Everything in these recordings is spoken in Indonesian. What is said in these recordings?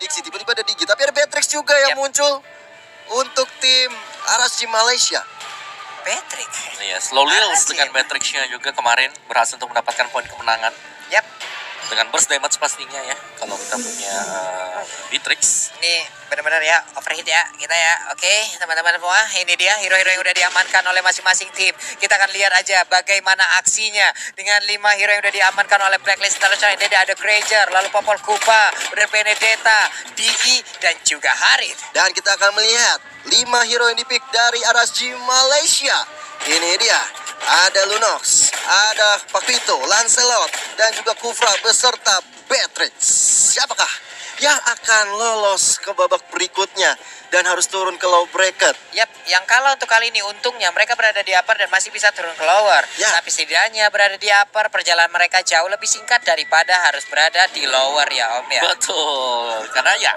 Diksi tiba-tiba ada Digi, tapi ada Beatrix juga yang muncul untuk tim RSG Malaysia. Patrick. Iya, Slow Lils dengan Matrixnya juga kemarin berhasil untuk mendapatkan poin kemenangan. Yap. Dengan burst damage pastinya ya, kalau kita punya Beatrix. Ini benar-benar ya, overhit ya kita ya. Oke, teman-teman semua, ini dia hero-hero yang udah diamankan oleh masing-masing tim. Kita akan lihat aja bagaimana aksinya dengan 5 hero yang udah diamankan oleh Blacklist International. Ini ada Granger, lalu Popol Kupa, udah Benedetta, Digi, dan juga Harit. Dan kita akan melihat 5 hero yang dipick dari RSG Malaysia. Ini dia, ada Lunox, ada Pakito, Lancelot, dan juga Kufra beserta Beatrix. Siapakah yang akan lolos ke babak berikutnya dan harus turun ke low bracket? Yap, yang kalah untuk kali ini untungnya mereka berada di upper dan masih bisa turun ke lower. Ya. Tapi setidaknya berada di upper, perjalanan mereka jauh lebih singkat daripada harus berada di lower ya Om ya. Betul, karena ya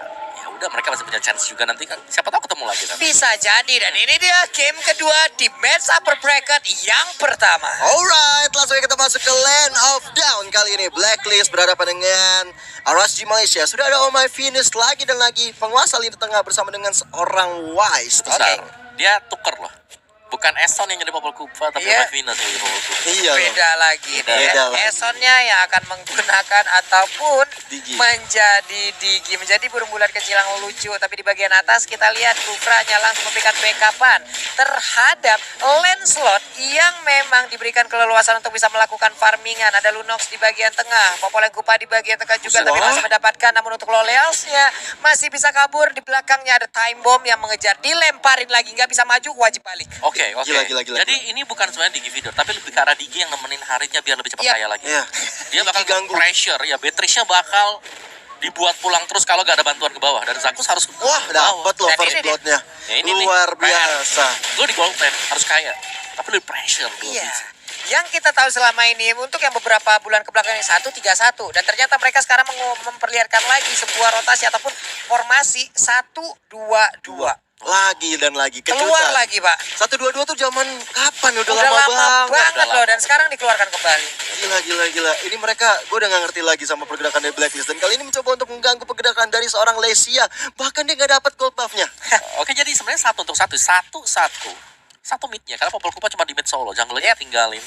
udah mereka masih punya chance juga nanti kan. Siapa tahu ketemu lagi kan. Bisa jadi, dan ini dia game kedua di match upper bracket yang pertama. Alright, langsung kita masuk ke Land of Down. Kali ini Blacklist berhadapan dengan RSG Malaysia. Sudah ada Oh My Venus lagi dan lagi penguasa lini tengah bersama dengan seorang Wise. Besar. Dia tuker loh. Bukan Eson yang jadi Popol Kupa, tapi Iya. My Venus yang jadi Popol Kupa. Iya loh. Beda lagi Beda nih. lagi. Esonnya yang akan menggunakan ataupun Digi. menjadi Digi, menjadi burung bulan kecil yang lucu. Tapi di bagian atas kita lihat Kufranya langsung memberikan backupan terhadap Lancelot yang memang diberikan keleluasan untuk bisa melakukan farmingan. Ada Lunox di bagian tengah, Popol Kupa di bagian tengah juga, tapi masih mendapatkan. Namun untuk Lolealsnya masih bisa kabur. Di belakangnya ada Time Bomb yang mengejar, dilemparin lagi, nggak bisa maju, wajib balik. Oke. Gila. Jadi ini bukan sebenarnya Digi feeder, tapi lebih ke arah Digi yang nemenin Haritnya biar lebih cepat Iya. kaya lagi. Iya. Dia bakal Digi ganggu. pressure ya, Beatrixnya bakal dibuat pulang terus kalau gak ada bantuan ke bawah. Dan Zakus harus Wah, dapat loh Dan first ini dia. blood-nya. Ya, ini nih, Luar PR. biasa. Lo di gold plan harus kaya, tapi lebih pressure. Iya. Yang kita tahu selama ini untuk yang beberapa bulan kebelakang ini 1-3-1, dan ternyata mereka sekarang memperlihatkan lagi sebuah rotasi ataupun formasi 1-2-2. Lagi dan lagi kejutan. Keluar lagi, Pak. 1-2-2 tuh zaman kapan? Udah Udah lama lama banget banget. loh, dan sekarang dikeluarkan kembali. Gila. Ini mereka, gue udah gak ngerti lagi sama pergerakan dari Blacklist. Dan kali ini mencoba untuk mengganggu pergerakan dari seorang Lesia. Bahkan dia gak dapat gold buff-nya. Oke, jadi sebenarnya satu midnya, karena Popol Kupa cuma di mid solo, jungle-nya tinggalin.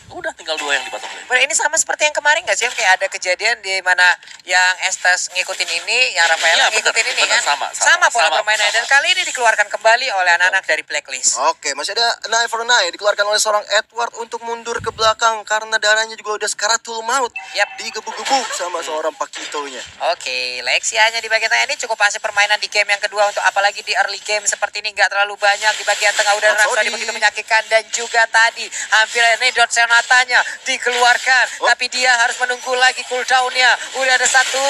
Udah tinggal 2 yang di bottom lane. Ini sama seperti yang kemarin nggak sih? Kayak ada kejadian di mana yang Estes ngikutin ini, yang Rafael Iya, ngikutin ini bener, kan? sama Pola permainan. Dan kali ini dikeluarkan kembali oleh anak-anak dari Blacklist. Oke, masih ada Knife for Knife dikeluarkan oleh seorang Edward untuk mundur ke belakang karena darahnya juga udah sekaratul maut. Yap. Digebuk-gebuk sama seorang Pakitonya. Oke, Lexianya di bagian tengah ini cukup pasif permainan di game yang kedua, untuk apalagi di early game seperti ini nggak terlalu banyak. Di bagian tengah udah Rhapsody begitu menyakitkan, dan juga tadi hampir ini dot senatanya dikeluarkan, tapi dia harus menunggu lagi cooldownnya. Udah ada satu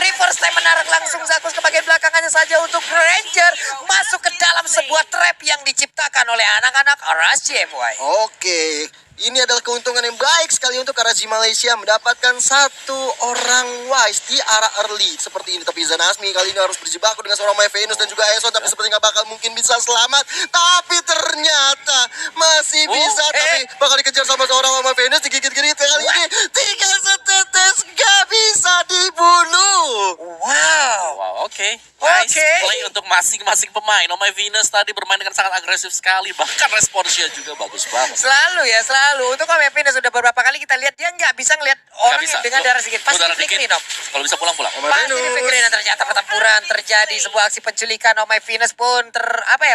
reverse time menarik langsung Zakus ke bagian belakangnya saja untuk Ranger masuk ke dalam sebuah trap yang diciptakan oleh anak-anak RSGMY. Oke, ini adalah keuntungan yang baik sekali untuk RSG Malaysia mendapatkan satu orang Wise di arah early seperti ini. Tapi Zanasmi kali ini harus berjibaku dengan seorang My Venus dan juga Eson, tapi seperti nggak bakal mungkin bisa selamat. Tapi ternyata masih bisa, tapi bakal dikejar sama seorang My Venus, digigit-gigit kali ini. 3 setetes nggak bisa dibunuh. Wow. Oke. Nice Oke. play untuk masing-masing pemain. Oh My Venus tadi bermain dengan sangat agresif sekali, bahkan responsnya juga bagus banget. Selalu. Untuk Venus sudah beberapa kali kita lihat dia nggak bisa ngelihat orang yang dengan darah sedikit. Pasti darah flick dikit. nih, Nom. Kalau bisa pulang-pulang. Pasti dipikirin, dan ternyata pertempuran terjadi, sebuah aksi penculikan. Oh My Venus pun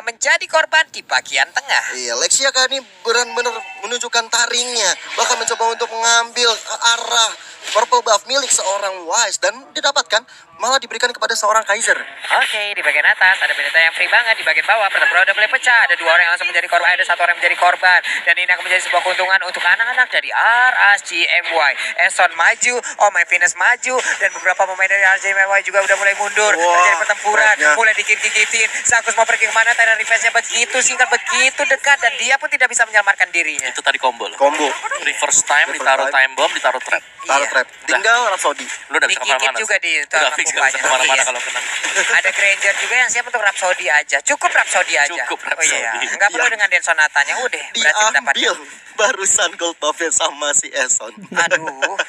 menjadi korban di bagian tengah. Iya, Lexia kan ini benar-benar menunjukkan taringnya, bahkan mencoba untuk mengambil ke arah purple buff milik seorang Wise, dan didapatkan malah diberikan kepada seorang Kaiser. Oke, di bagian atas ada Benedetta yang free banget. Di bagian bawah pertempuran udah mulai pecah. Ada 2 orang yang langsung menjadi korban, ada 1 orang yang menjadi korban. Dan ini akan menjadi sebuah keuntungan untuk anak-anak dari RSGMY. Eson maju, Oh My Venus maju, dan beberapa pemain dari RSGMY juga udah mulai mundur. Terjadi pertempuran, mulai dikit-kikitin. Zakus mau pergi kemana? Tadi refresh-nya begitu singkat, begitu dekat, dan dia pun tidak bisa menyelamatkan dirinya. Itu tadi combo loh. Combo. Reverse time, ditaruh time bomb, ditaruh trap. Taruh Iya. trap. Tinggal Rhapsody. Lu udah bisa Dikikit kemana-mana. juga di udah fix gak bisa kemana-mana Iya. kalau kena. Ada Granger juga yang siap untuk Rhapsody aja. Cukup Rhapsody aja. Cukup Oh iya, Rhapsody. nggak perlu dengan Den Sonatanya. Udah, berarti mendapatkan. Diambil barusan gold buff-nya sama si Eson. Aduh.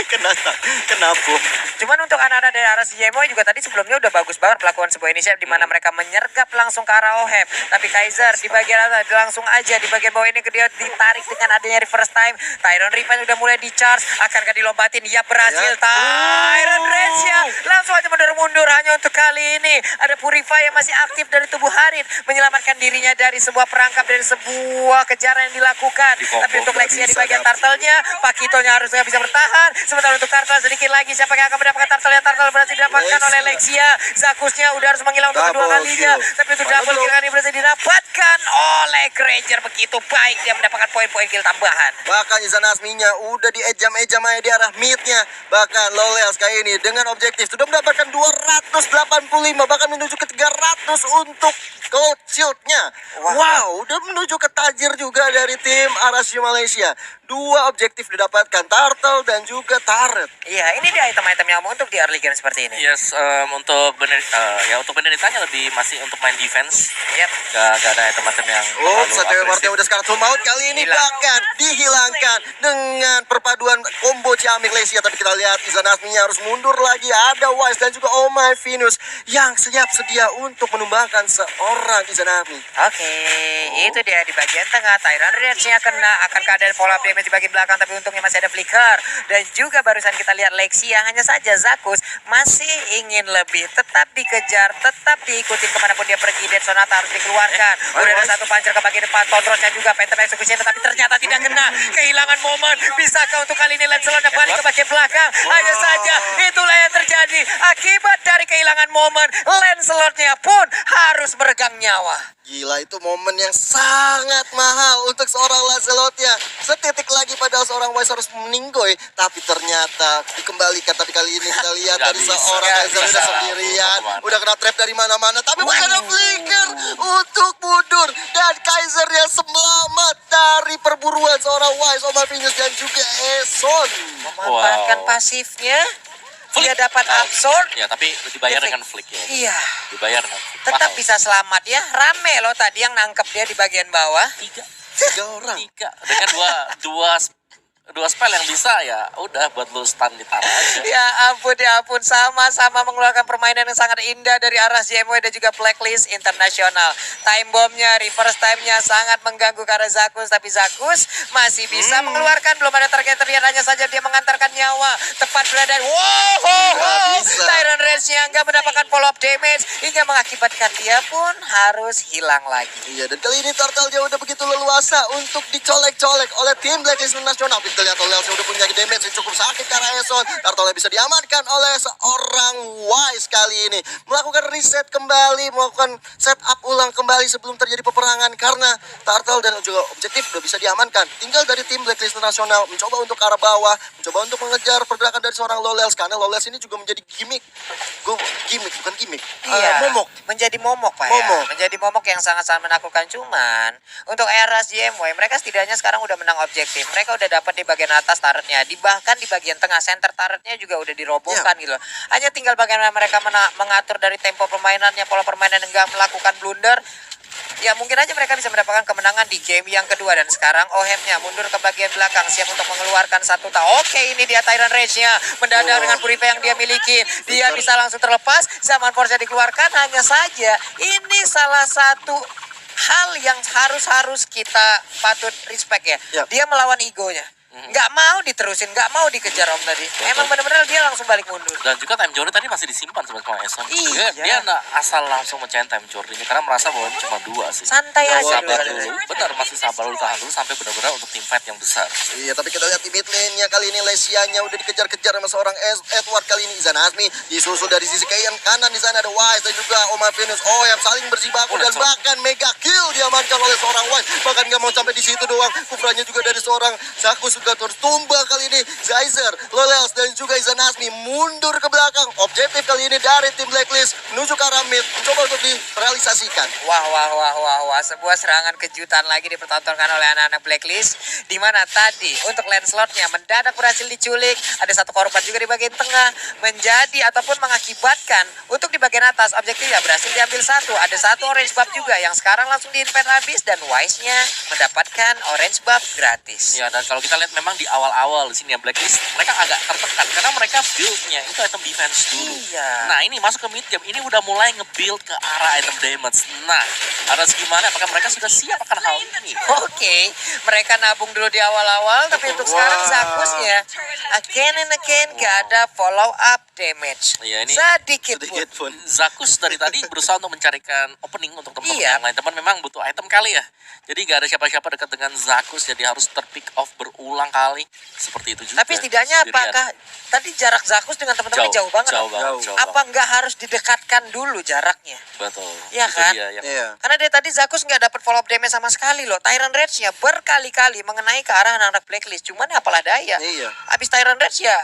kena bom. Cuman untuk anak-anak dari arah CMO juga tadi sebelumnya udah bagus banget melakukan sebuah inisiatif di mana mereka menyergap langsung ke arah Oheb. Tapi Kaiser di bagian atas langsung aja di bagian bawah ini dia ditarik dengan adanya reverse time. Tyron Revenge udah mulai di-charge. Akankah dilompatin? Ya berhasil. Tyron Revenge langsung aja mundur hanya untuk kali ini. Ada Purify yang masih aktif dari tubuh Harit menyelamatkan dirinya dari sebuah perangkap, dari sebuah kejaran yang dilakukan. Tapi untuk Lexia di bagian turtle-nya, Pakitonya harus bisa bertahan. Sementara untuk turtle sedikit lagi, siapa yang akan mendapatkan turtle-nya? Turtle berhasil didapatkan oleh Lexia. Zakusnya udah harus menghilang untuk kedua kalinya. Tapi untuk double kill kali berhasil didapatkan oleh Granger. Begitu baik dia mendapatkan poin-poin kill tambahan. Bahkan Izan Asminya udah diejam-ejam aja di arah mid-nya. Bahkan Lowells kali ini dengan objektif sudah mendapatkan 285, bahkan menuju ke 300 untuk gold shield-nya. Wow, udah menuju ke tajir juga dari tim RSU Malaysia. 2 objektif didapatkan, turtle dan juga turret. Iya, ini dia item-item yang untuk di early game seperti ini. Yes, untuk untuk Benedictanya lebih masih untuk main defense. Yep. Gak ada item-item yang Satya Martia udah sekarang full maut kali ini bahkan dihilangkan dengan perpaduan combo Ciamik Lesia. Tapi kita lihat Izan Asminya harus mundur lagi. Ada Wise dan juga Oh My Venus yang siap sedia untuk menumbangkan seorang Izan Asmi. Oke, itu dia di bagian tengah. Tyron Rage-nya kena, akan keadaan follow up damage di bagian belakang, tapi untungnya masih ada flicker. Dan juga barusan kita lihat Lexia, hanya saja Zakus masih ingin lebih, tetap dikejar, tetap diikuti kemanapun dia pergi. Dead Sonata harus dikeluarkan. Udah ada satu pancer ke bagian depan, Tondrosnya juga Phantom Execution, tapi ternyata tidak kena. Kehilangan momen. Bisakah untuk kali ini Lancelot balik ke bagian belakang? Hanya saja itulah yang terjadi akibat dari kehilangan momen. Lancelotnya pun harus meregang nyawa. Gila, itu momen yang sangat mahal untuk seorang Lancelot ya. Setitik lagi padahal seorang Wise harus meninggoy, tapi ternyata dikembalikan. Tapi kali ini kita lihat dari seorang Kaiser udah sendirian, udah kena trap dari mana-mana, tapi bukan ada flicker untuk mundur. Dan Kaiser yang selamat dari perburuan seorang Wise, Oma Venus dan juga Eson. Memanfaatkan pasifnya. Dia dapat absorb. Ya, tapi dibayar dengan flick ya. Iya. Dibayar dengan flick. Tetap bisa selamat ya. Rame loh tadi yang nangkep dia di bagian bawah. Tiga orang. Dengan dua spell yang bisa ya udah buat lu stun di tanah aja. Ya ampun, sama-sama mengeluarkan permainan yang sangat indah dari arah JMW dan juga Blacklist Internasional. Time bombnya, reverse time-nya sangat mengganggu ke arah Zakus, tapi Zakus masih bisa mengeluarkan. Belum ada target terlihat, hanya saja dia mengantarkan nyawa tepat berada. Wow, Tyron Rage-nya nggak mendapatkan follow up damage hingga mengakibatkan dia pun harus hilang lagi. Iya, dan kali ini Turtle-nya udah begitu leluasa untuk dicolek-colek oleh tim Blacklist Internasional. Kita lihat Lowells udah punya damage yang cukup sakit karena Eson. Turtle bisa diamankan oleh seorang Wise kali ini. Melakukan reset kembali, melakukan setup ulang kembali sebelum terjadi peperangan. Karena Turtle dan juga objektif udah bisa diamankan. Tinggal dari tim Blacklist Internasional mencoba untuk ke arah bawah, mencoba untuk mengejar pergerakan dari seorang Lowells. Karena Lowells ini juga menjadi gimmick. Bukan gimmick. Momok. Menjadi momok Pak Momok. ya. Menjadi momok yang sangat-sangat menakutkan. Cuman untuk eras JMW mereka setidaknya sekarang udah menang objektif. Mereka udah dapat di bagian atas turretnya, bahkan di bagian tengah center turretnya juga udah dirobohkan gitu loh. Hanya tinggal bagaimana mereka mengatur dari tempo permainannya, pola permainan, enggak melakukan blunder. Ya mungkin aja mereka bisa mendapatkan kemenangan di game yang kedua. Dan sekarang Ohemnya mundur ke bagian belakang, siap untuk mengeluarkan satu Oke, ini dia Tyron Rage-nya mendadak dengan Purify yang dia miliki. Dia bisa langsung terlepas, zaman Force dikeluarkan. Hanya saja ini salah satu hal yang harus kita patut respect ya. Yap. Dia melawan egonya. Nggak mau diterusin, nggak mau dikejar Om tadi. Emang benar-benar dia langsung balik mundur. Dan juga time journey tadi masih disimpan sama Eson. Iya. Dia nggak asal langsung mencain time journey karena merasa bahwa ini cuma 2 sih. Santai Ya, aja sabar dulu. dulu. Benar, masih sabar dulu, tahan dulu sampai benar-benar untuk tim fight yang besar. Iya, tapi kita lihat di mid lane-nya kali ini Lesianya udah dikejar-kejar sama seorang Edward. Kali ini Izan Asmi disusul dari sisi kanan di sana ada Wise dan juga Oma Venus. Oh, yang saling berjibaku dan bahkan mega kill diamankan oleh seorang Wise. Bahkan nggak mau sampai di situ doang. Kufranya juga dari seorang Zakus sudah terus tumbang. Kali ini Zaizer, Lowells dan juga Izan Asmi mundur ke belakang. Objektif kali ini dari tim Blacklist menuju ke arah mid, mencoba untuk direalisasikan. Wah, sebuah serangan kejutan lagi dipertontonkan oleh anak-anak Blacklist, di mana tadi untuk Lancelot-nya mendadak berhasil diculik. Ada satu korban juga di bagian tengah, menjadi ataupun mengakibatkan untuk di bagian atas objektifnya berhasil diambil satu. Ada satu orange buff juga yang sekarang langsung di-invade habis, dan Wise-nya mendapatkan orange buff gratis. Ya, dan kalau kita lihat memang di awal-awal di sini ya Blacklist mereka agak tertekan karena mereka build-nya itu item defense dulu. Iya. Nah ini masuk ke mid game, ini udah mulai nge-build ke arah item damage. Nah harus gimana? Apakah mereka sudah siap akan hal ini? Oke, mereka nabung dulu di awal-awal, tapi untuk sekarang Zakusnya again and again gak ada follow up damage. Iya, ini Sedikit Sedikit pun. pun. Zakus dari tadi berusaha untuk mencarikan opening untuk teman-teman Iya. yang lain. Teman memang butuh item kali ya. Jadi gak ada siapa-siapa dekat dengan Zakus, jadi harus terpick off berulang kali. Seperti itu juga. Tapi setidaknya Sendirian. apakah tadi jarak Zakus dengan teman-teman jauh banget? Jauh banget. Jauh. Jauh Apa nggak harus didekatkan dulu jaraknya? Betul. Iya Itu kan? dia yang Iya. Karena dari tadi Zakus nggak dapat follow up damage sama sekali loh. Tyrant Rage-nya berkali-kali mengenai ke arah anak-anak Blacklist. Cuman ya apalah daya. Iya. Abis Tyrant Rage ya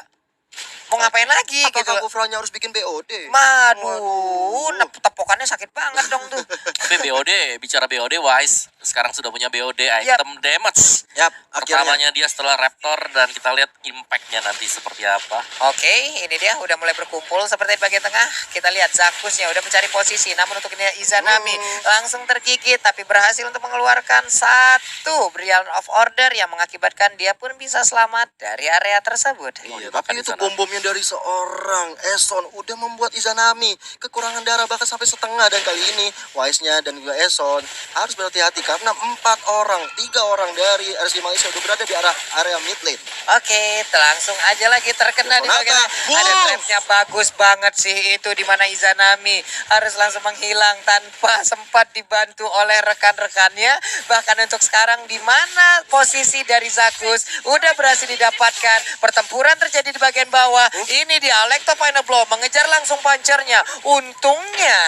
mau ngapain lagi gitu. Apakah Kufranya harus bikin BOD? Waduh, tepokannya sakit banget dong tuh. Tapi BOD, bicara BOD, Wise sekarang sudah punya BOD Yap. item damage. Yap, akhirnya. Pertamanya dia setelah Raptor dan kita lihat impact-nya nanti seperti apa. Oke, ini dia udah mulai berkumpul seperti di bagian tengah. Kita lihat Zakusnya udah mencari posisi. Namun untuk ini Izanami langsung tergigit tapi berhasil untuk mengeluarkan satu Brilliant of Order yang mengakibatkan dia pun bisa selamat dari area tersebut. Iya, bahkan tapi itu Izanami. bom-bomnya dari seorang Eson udah membuat Izanami kekurangan darah bahkan sampai setengah, dan kali ini Wise-nya dan juga Eson harus berhati-hati karena 3 orang dari RSG Malaysia udah berada di area mid lane. Oke, langsung aja lagi terkena di bagian ada trapnya bagus banget sih itu di mana Izanami harus langsung menghilang tanpa sempat dibantu oleh rekan-rekannya. Bahkan untuk sekarang di mana posisi dari Zakus udah berhasil didapatkan. Pertempuran terjadi di bagian bawah. Ini dia Alekto Final Blow mengejar langsung punchernya. Untungnya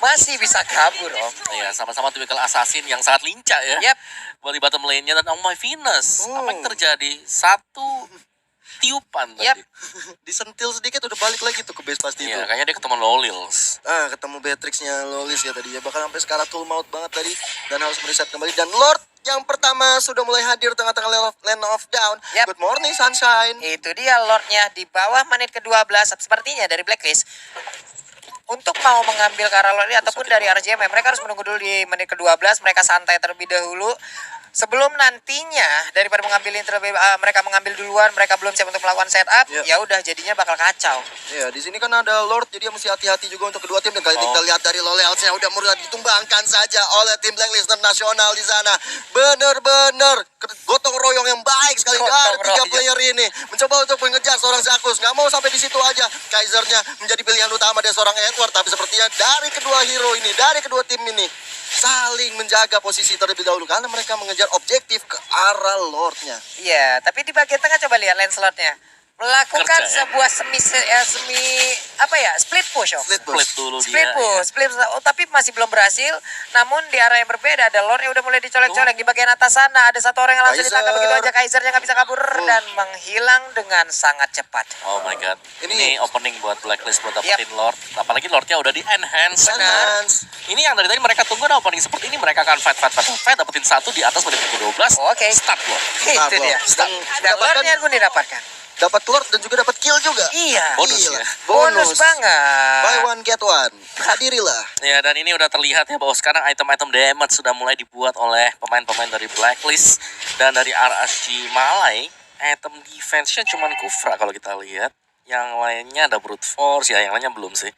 masih bisa kabur om. Iya, sama-sama tipikal assassin yang sangat lincah ya. Yap. Buat di bottom lane-nya dan My Venus. Oh. Apa yang terjadi? Satu tiupan Yap. tadi. Disentil sedikit udah balik lagi tuh ke base pasti itu. Iya, kayaknya dia ketemu Lolils. Ketemu Beatrix-nya Lolis ya tadi ya. Bahkan sampai sekarang full mouth banget tadi dan harus mereset kembali. Dan Lord yang pertama sudah mulai hadir tengah-tengah lane of down. Yap. Good morning Sunshine. Itu dia Lordnya di bawah menit ke-12 sepertinya dari Blacklist. Untuk mau mengambil ke arah Lord ini ataupun dari RJM, mereka harus menunggu dulu di menit ke-12. Mereka santai terlebih dahulu. Sebelum nantinya daripada mengambil mereka mengambil duluan, mereka belum siap untuk melakukan setup, Yep. ya udah jadinya bakal kacau. Ya, di sini kan ada Lord, jadi mesti hati-hati juga untuk kedua tim. Dan kali ini kita lihat dari Lolelsnya udah mulai ditumbangkan saja oleh tim Blacklist nasional di sana. Bener-bener gotong royong yang baik sekali Gotong dari 3 royong. player ini. Mencoba untuk mengejar seorang Zakus. Nggak mau sampai di situ aja. Kaisernya menjadi pilihan utama dari seorang Edward. Tapi sepertinya dari kedua hero ini, dari kedua tim ini, saling menjaga posisi terlebih dahulu. Karena mereka mengejar objektif ke arah Lordnya. Iya, tapi di bagian tengah coba lihat Lancelot-nya. Melakukan Kerja, ya? sebuah split push om. Split Split dulu Split dia. push, tapi masih belum berhasil. Namun di arah yang berbeda ada Lord yang udah mulai dicolek-colek di bagian atas sana. Ada satu orang yang langsung Kaiser. ditangkap begitu aja. Kaisernya nggak bisa kabur dan menghilang dengan sangat cepat. Oh my god. Ini- Ini opening buat Blacklist buat dapetin Lord. Apalagi Lordnya udah di enhance. Benar. Ini yang dari tadi mereka tunggu ada opening seperti ini. Mereka akan fight dapetin satu di atas menit ke-12. Oke. Start Lord. Itu dia. Dan Dan Lordnya pun didapatkan. dapat Lord dan juga dapat kill juga. Iya. Bonus Gila. ya. Bonus banget. Buy one get one. Hadirilah. Ya, dan ini udah terlihat ya bahwa sekarang item-item damage sudah mulai dibuat oleh pemain-pemain dari Blacklist dan dari RSG Malay. Item defense-nya cuman Kufra kalau kita lihat. Yang lainnya ada Brute Force ya, yang lainnya belum sih.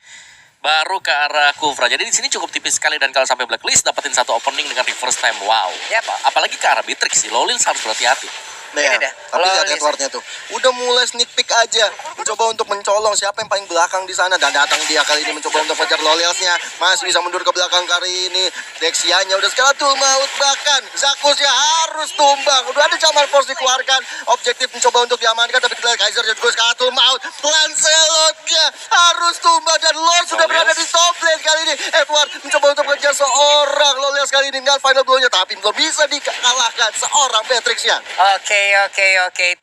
Baru ke arah Kufra. Jadi di sini cukup tipis sekali dan kalau sampai Blacklist dapetin satu opening dengan reverse time. Wow. Yap. Apalagi ke arah Beatrix sih. Lolils harus berhati-hati. Nah, Ini ya. dah. Tapi lihat Lolis. Edwardnya tuh. Udah mulai sneak peek aja. Mencoba untuk mencolong siapa yang paling belakang di sana. Dan datang dia kali ini mencoba untuk mengejar Lolelsnya. Masih bisa mundur ke belakang kali ini. Dexianya udah segala tuh maut bahkan. Zakusnya harus tumbang. Udah ada Jamal Force dikeluarkan. Objektif mencoba untuk diamankan. Tapi kita lihat Kaiser juga sekali maut. Lancelotnya harus tumbang. Dan Lord sudah berada di top lane kali ini. Edward mencoba untuk mengejar seorang Lolels kali ini dengan final blow-nya. Tapi belum bisa dikalahkan seorang Beatrix-nya. Oke. 3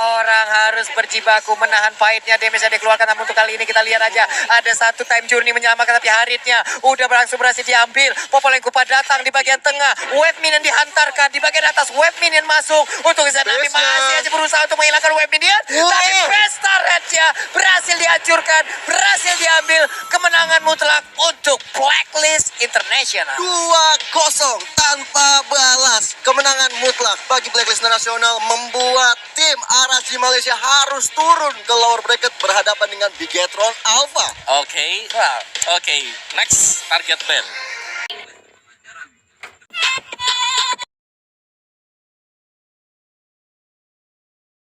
orang harus berjibaku menahan fight-nya. Damage yang dikeluarkan. Namun untuk kali ini kita lihat aja. Ada satu time journey menyelamatkan. Tapi Haritnya udah berhasil diambil. Popolengkupa datang di bagian tengah. Wave minion dihantarkan. Di bagian atas wave minion masuk. Untuk Izanami Base-nya. masih aja berusaha untuk menghilangkan wave minion. Wah. Tapi Pestarnya matchnya berhasil dihancurkan, berhasil diambil kemenangan mutlak untuk Blacklist International. 2-0 tanpa balas. Kemenangan mutlak bagi Blacklist International membuat tim RSG Malaysia harus turun ke lower bracket berhadapan dengan Bigetron Alpha. Oke. Wow. Oke, next target band.